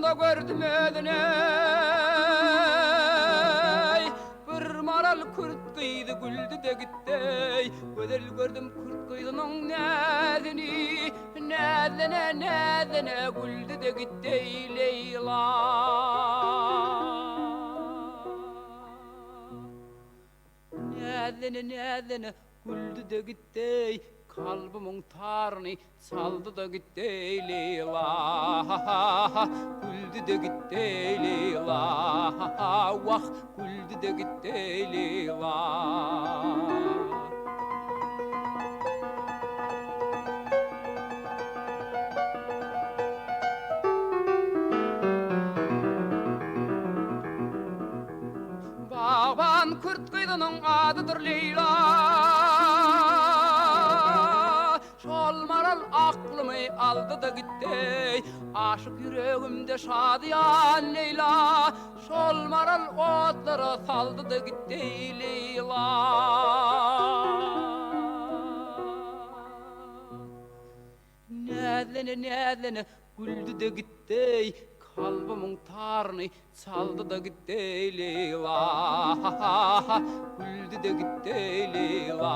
yolunda gördüm ödüne bir maral kurt kıydı güldü de gitti gödel gördüm kurt kıydının nedeni nedene güldü de gitti Leyla nedene güldü de gitti kalbimin tarını saldı da gitti Leyla güldü de gitti Leyla vah güldü de gitti Leyla Bağban kurt kıydının adıdır Leyla Şol maral aklımı aldı da gitti Aşık yüreğimde şadiyan Leyla Şol maral otlara saldı da gitti Leyla Nedene güldü de gitti kalbimin tarını saldı da gitti Leyla güldü de gitti Leyla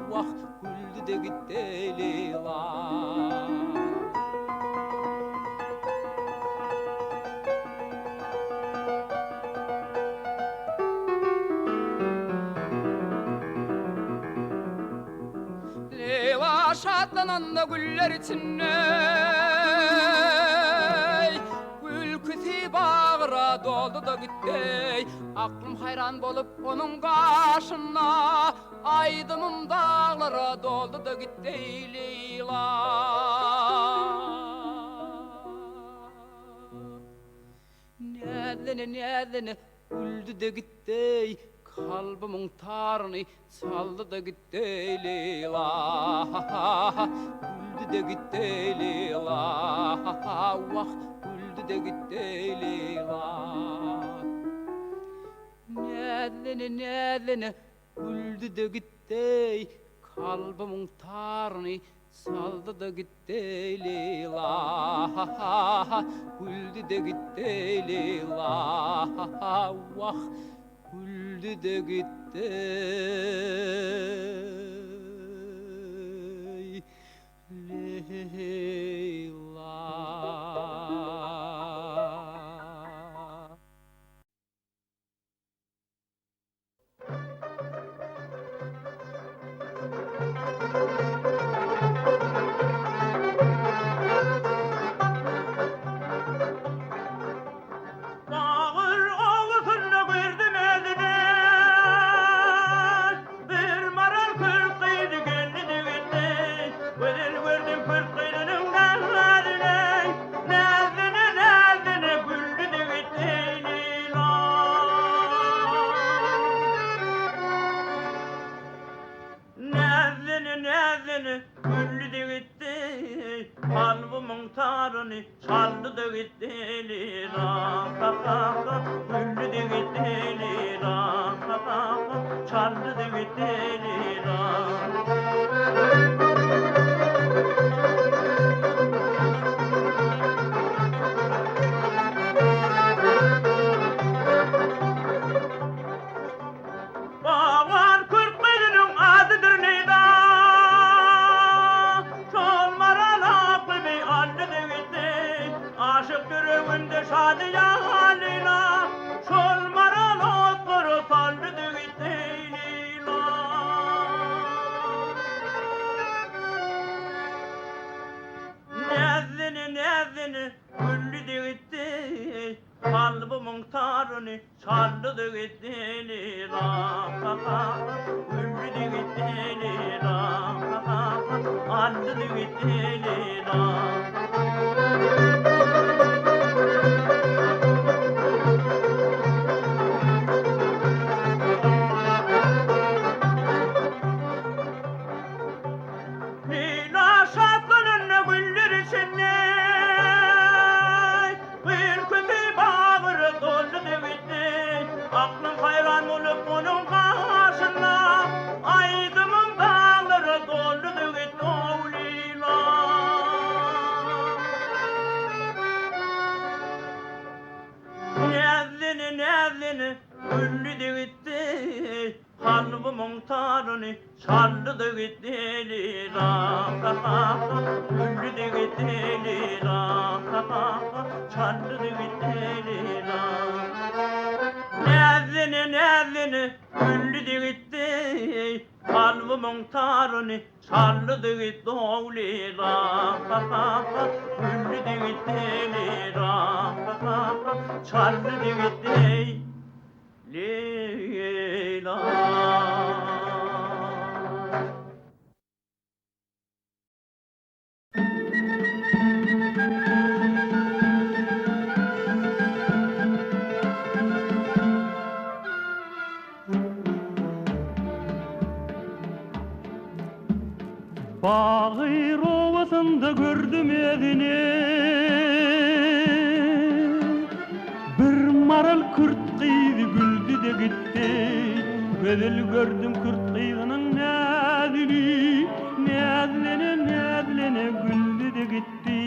vah güldü de gitti Leyla Leyla şatlanan da güller içinde bağıra doldu da gitti Aklım hayran bolup onun karşına Aydımım dağlara doldu da gitti Leyla Nedene güldü de gitti kalbimin tarını saldı da gitti Leyla güldü de gitti Leyla vah güldü de gitti Leyla Nedene güldü de gitti kalbimin tarını saldı da gitti Leyla güldü de gitti Leyla vah güldü de gitti Leyla güldü de gitti kalbimin tarını çaldı da gitti Leyla güldü de gitti Leyla çaldı da gitti Leyla Bağlar kırk kıydının adıdır Leyla Aşık yüreğimde şadiyan Leyla Şol maral otları saldı da gitti Leyla Nedene güldü de gitti kalbimin tarını çaldı da gitti Leyla güldü de gitti Leyla aldı da gitti Leyla Leyla şatlanın güller içinde bir kötü bağırı doldu da gitti aklım hayran olup onun karşısında Aydımın dağları doldu da gitti o Leyla Nevlini güllü de gitti kalbımın tarını çaldı da gitti lira güllü de gitti lira çaldı da gitti lira Nevlini güllü de gitti kalbımın tarını çaldı da gitti lira güllü de gitti lira çaldı da gitti Leyla Bağır ovasında gördüm edini Bir maral kurt kıydı güldü de gitti Bedel gördüm kurt kıydının nedini Nedlene güldü de gitti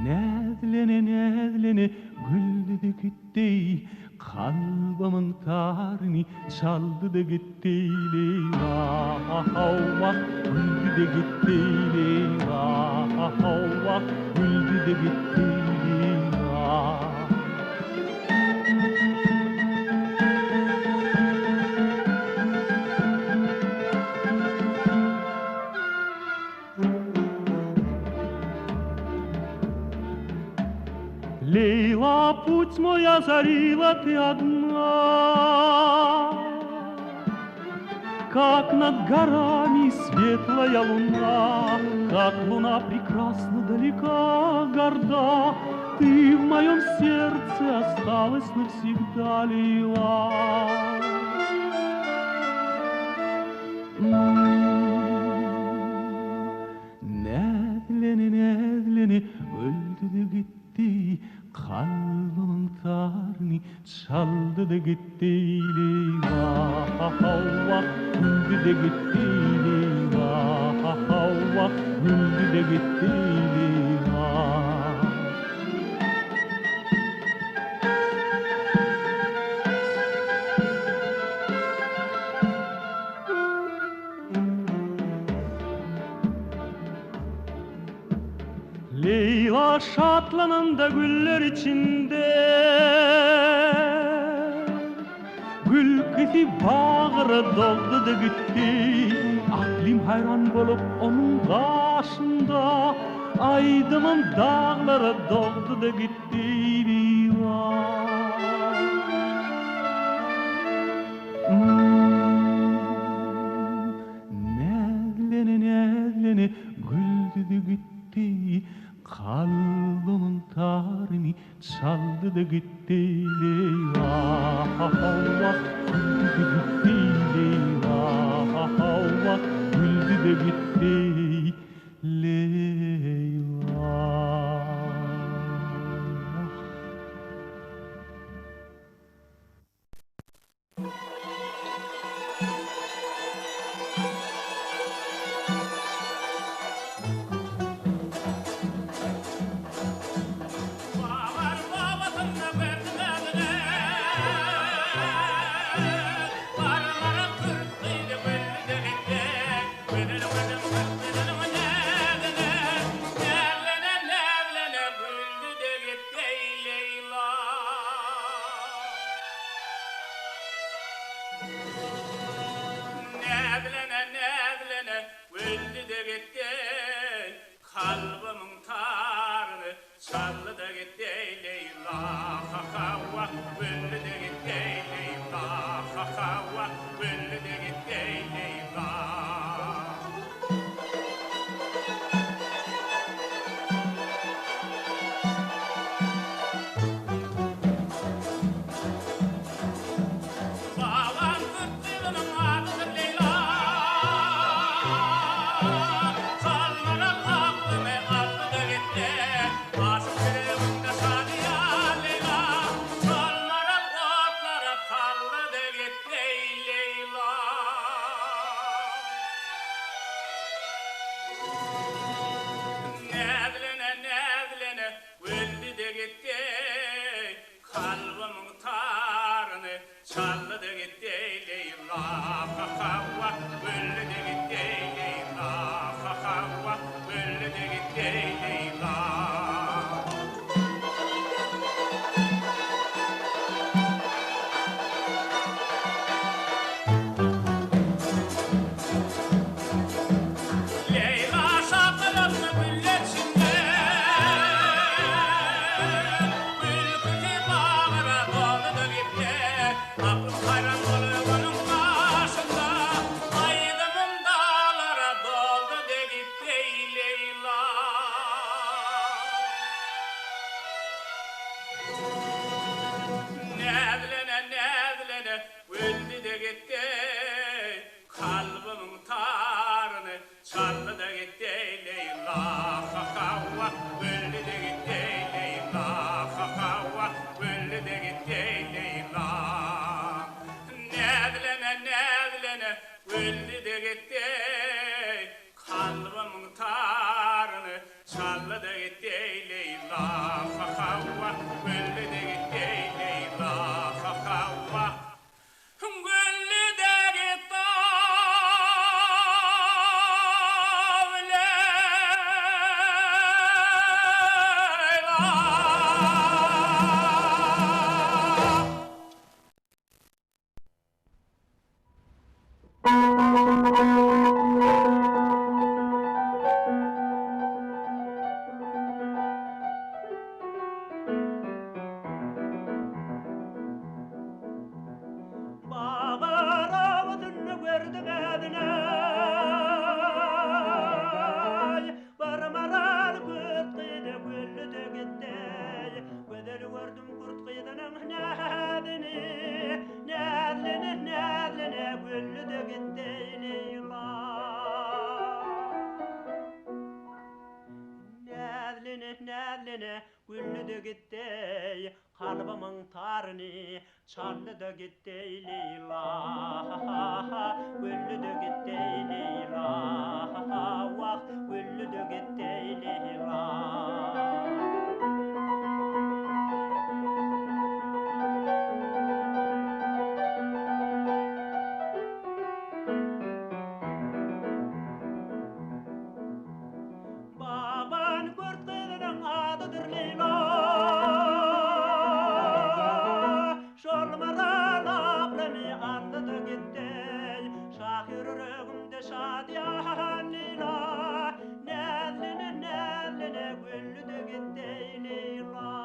Nedlene güldü de gitti Kalbımın tarını çaldı da gitti Vah güldü de gitti Vah güldü de gitti Лейла, путь мой озарила ты одна, Как над горами светлая луна, Как луна прекрасна, далека, горда, Ты в моем сердце осталась навсегда, Лейла. Nedleni öldü de gitti Kalbımın tarını çaldı da gitti Vah güldü de gitti Vah güldü de gitti Leyla şatlanan da güller içinde Gül kızı bağıra doldu da gitti Aklım hayran bulup onun karşında Aydımın dağlara doldu da gitti Nedleni güldü de gitti Kalbımın tarını çaldı da gitti Vah güldü de gitti Vah güldü de gitti Leyla Nevlene güldü de gitti Kalbımın tarını çaldı da gitti Leyla Vah güldü de gitti Leyla güldü de gitti Leyla Kalmaran aklımı aldı da Leyla ha ha öldü de gitti Leyla ha ha öldü de gitti Leyla nedlene öldü de gitti kalbimın tarını çaldı da gitti Leyla ha ha öldü de gitti Leyla ha ha öldü de gitti Bağıravadını gördüm edine Barmaral kurt kıydı güllü de gitti Gödel gördüm kurt kıydının nedini Nedline güllü de gitti Leyla Nedline güllü de gitti kalbimın tarını çaldı da gitti Leyla güllü de gitti Leyla vah güllü de gitti Leyla Baban kurt kıydının adıdır Leyla Şolmaral aklımı aldı da gitti Şahir yüreğimde şadiyan Leyla Nedline güllü de gitti Leyla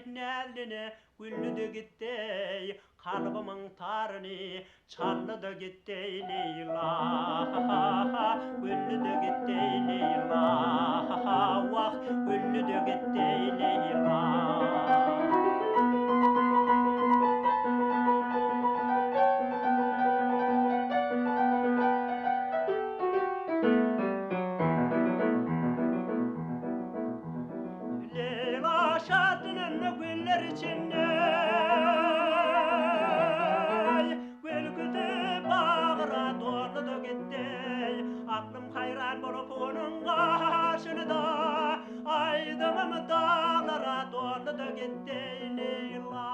Nedline güllü de gitti kalbimın tarını çaldı da gitti Leyla güllü de gitti Leyla vah güllü de gitti Leyla Leyla şadının güller içinde Gül kütüp bağıra doğru da gitti Aklım hayran bolup onun karşında Aydınım dağlara doğru da gitti Leyla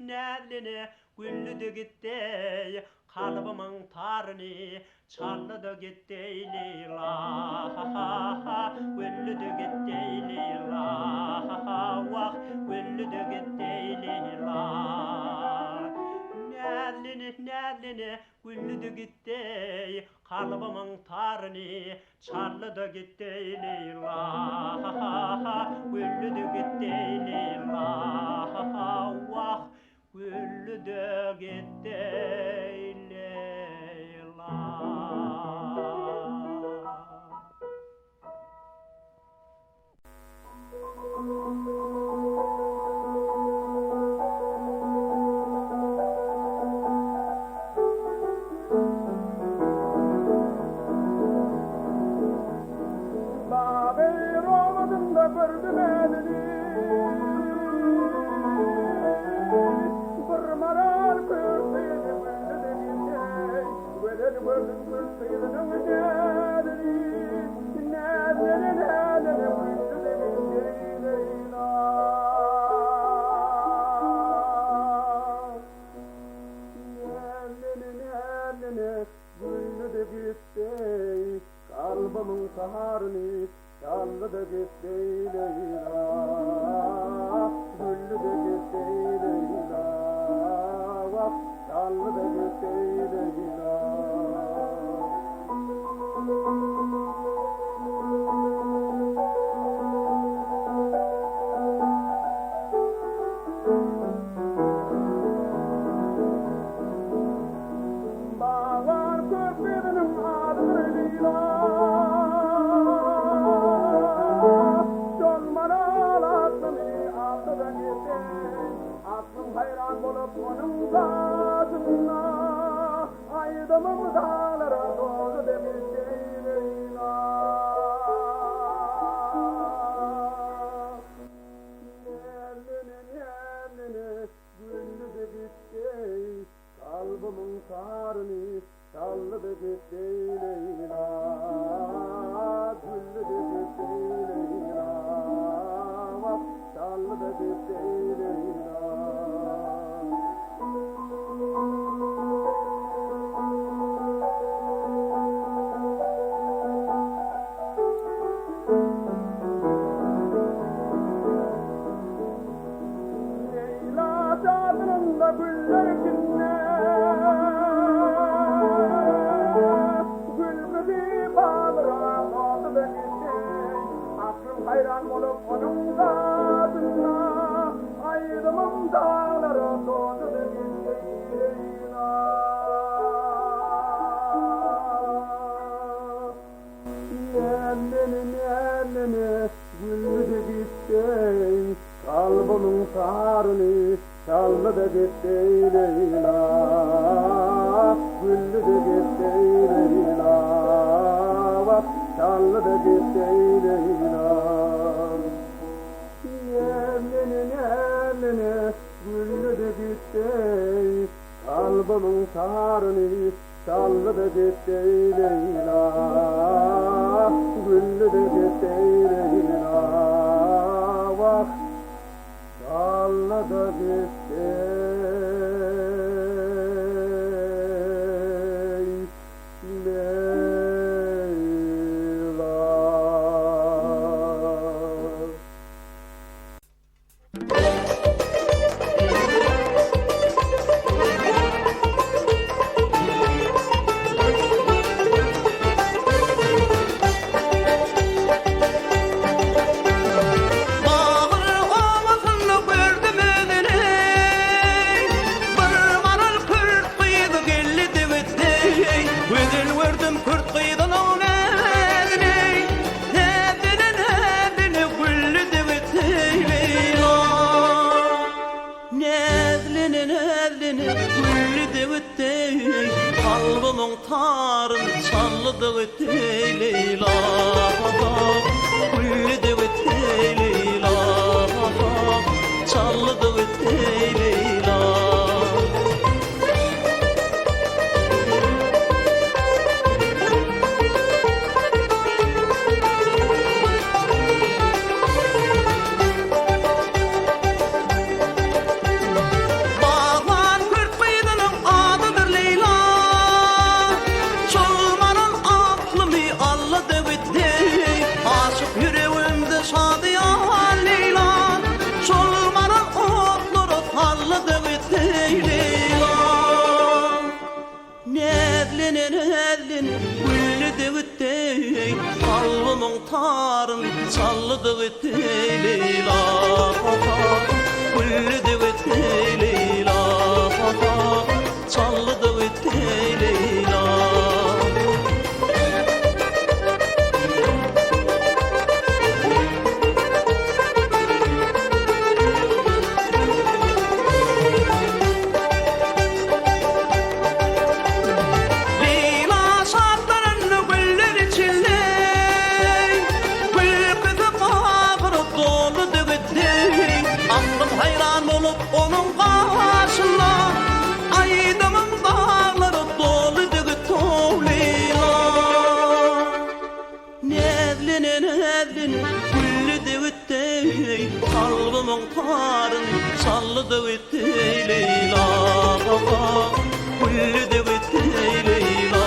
Nedline güllü de gitti kalbimın tarını çaldı da gitti Leyla güllü de gitti Leyla vah güllü de gitti Leyla Nedline güllü de gitti kalbimın tarını çaldı da gitti Leyla güllü de gitti Leyla vah güllü de gitti Leyla Bağır olmadın da gördüm elini Maral kırpıydı güldü de Aydımım dağlara doğru demiştim Leyla. Yerlini güllü de gitti, kalbimin sarını çallı da gitti Leyla. Güllü de gitti Leyla, bak çallı da gitti Leyla. Cadırında güller içinde gül gibi bağlıra doğdu da gitti. Aklım hayran olup onun zadına aydımım dağlara doğdu da gitti Leyla. Yerlini güllü de gitti, kalbimin sarını çallı da gitti Leyla. Güllü de gitti Leyla, bak çallı da gitti Leyla. Yerlini güllü de gitti, kalbimin sarını çallı da gitti Leyla. Güllü de gitti Leyla, bak çallı da gitti Leyla. Kalbimin tarın çallı da gitti Leyla. Güllü de gitti Leyla, çallı da gitti Leyla. Kalbimin tarın çallı da gitti Leyla. Güllü de gitti Leyla, çallı da gitti Leyla. Onun karşısında aydımın dağları dolu da gitti Leyla. Nevlinin güllü de gitti, kalbimin tarın çallı da gitti Leyla. Güllü de gitti Leyla,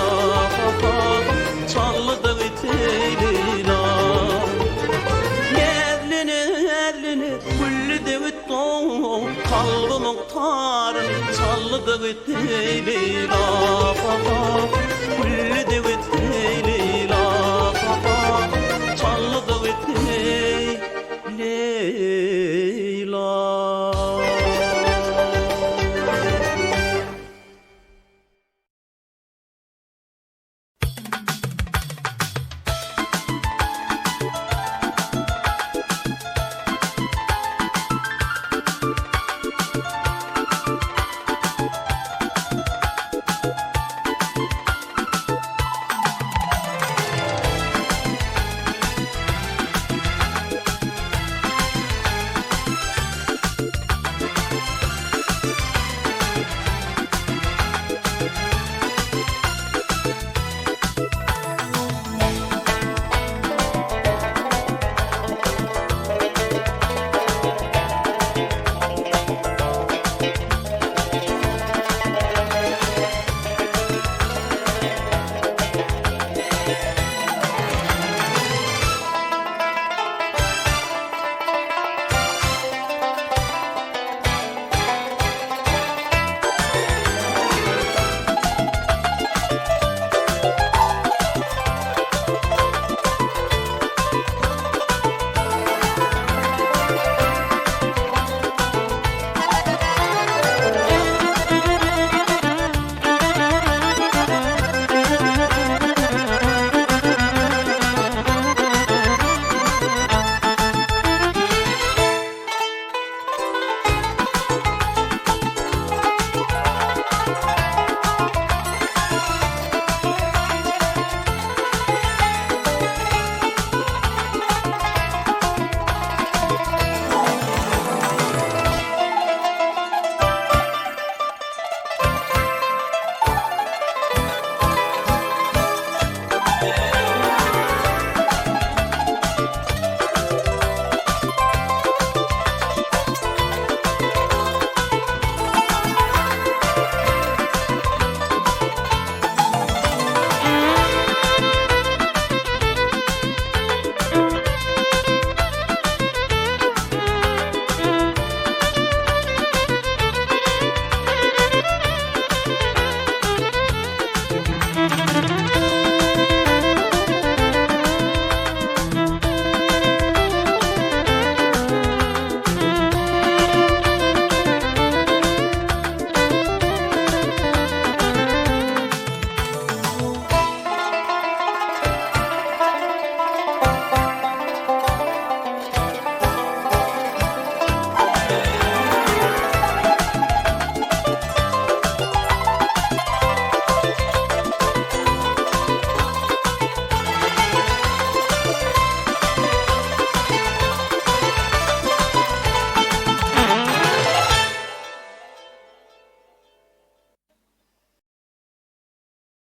çallı da gitti Leyla. Nevlinin güllü de gitti, kalbimin tarın çallı da gitti Leyla. Güllü de gitti